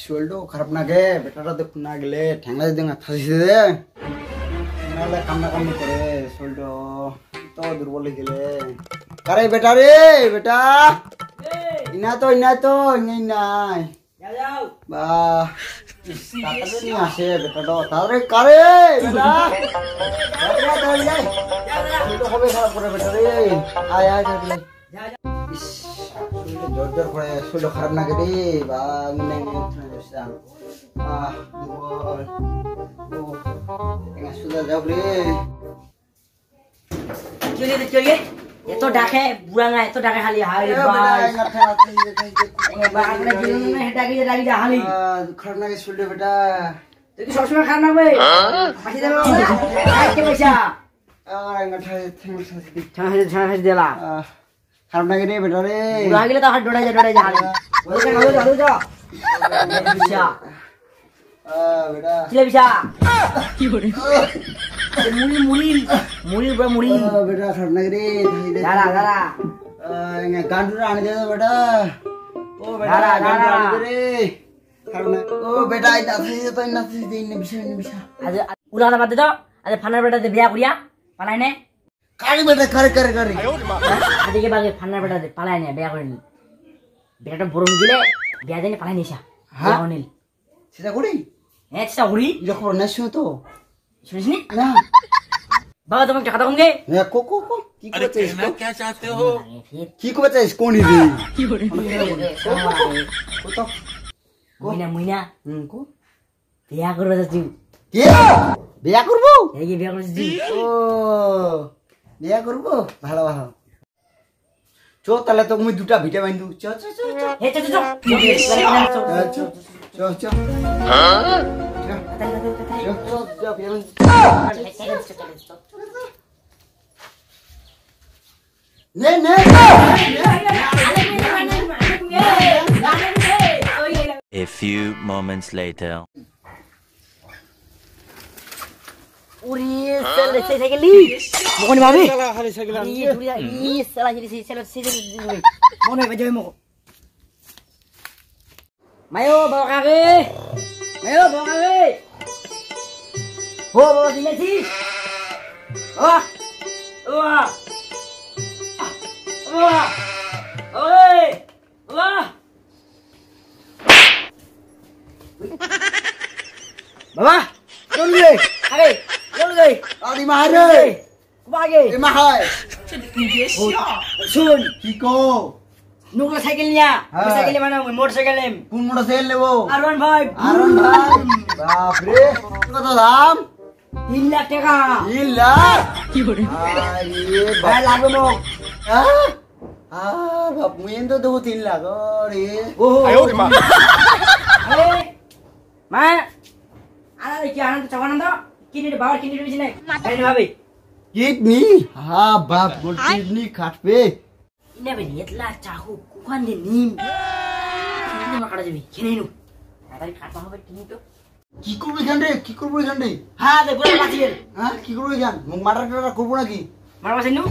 শরীরটাও খারাপ না গে বেটাটা দেখুন না গেলে ঠ্যাংলা যদি ফাঁসিছে দে নাহলে কান্না কান্নি করে শরীরটা তো দুর্বল হয়ে গেলে আরে বেটা রে বেটা ইনা তো ইনাই নাই বা তাড়াতাড়ি নিয়ে আসে বেটাটা তাড়াতাড়ি কারে বেটা হবে খারাপ করে বেটা রে আয় আয় জোর জোর করে শরীর খারাপ না করে বা সুদা যাও রে চলিয়ে এত ডাকে বুড়া না এত ডাকে খালি হাই খারাপ না শরীর বেটা তুই কি সবসময় খারাপ না ভাই পয়সা দিলা খারাপ না রে বেটা রে গেলে তো ডোড়াই যা হালি বেটা খারাপ না রে গান্ডুরা আনি দে বেটা ও বেটা গান্ডুরা আনি দে রে খারাপ না ও বেটা আই নাচি তো নাচি দে ইনে বিষয় আজ উলানা বাদ দে তো আজ ফানার বেটা দে বিয়া করিয়া পালাই নে কারি বেটা করে আদিকে বাগে ফানার বেটা দে পালাই নে বিয়া করিনি বেটাটা বরং দিলে বিয়া দেনে পালাই নিসা হ্যাঁ অনিল সেটা করি সেটা করি যখন না শুনো তো শুনিস নি না বাবা তুমি টাকা দাও গে কো কি করতে कहना क्या चाहते हो কি করতে কোনি রে কি করে মুইনা কো বিয়া করব যাচ্ছি কে বিয়া করব এই বিয়া করছি ও বিয়া করব ভালো চো তাহলে তো মুই দুটা ভিটা বাইন্দু চো হে চো A few moments later. Uri, saya kali. Bukan babi. Iya, salah jadi saya mau naik baju mau. Mayo bawa kaki. Bawa sini sih. Wah. বাবা চল রে আরে চল গই আদি মারে কুবাগে এ মাহাই শুন কি কো নুকলা সাইকেল নিয়া সাইকেল মানে মোটরসাইকেল কোন মোটরসাইকেল নেবো R15 বাপ রে কত দাম 3 লাখ টাকা 3 লাখ কি করে আরে ভাই লাগবে মো বাপ মুই তো দেবো 3 লাখ রে ও আয় ওরে মা মা আরে কি আনন্দ চাওয়ানন্দ কিডনি বাবার কিডনি দিবি না আরে ভাবি কিডনি বাপ গোল কিডনি কাটবে নেবে এতলা চাহু কুখান দে নিম কিডনি মাকাড়া যাবি খেনে নু তাড়াতাড়ি কাটবা হবে কিডনি তো কি করবে এখানে হ্যাঁ দে বড় বাঁচিয়ে কি করবে এখান মার্ডার করবো নাকি মারা বাঁচাই নু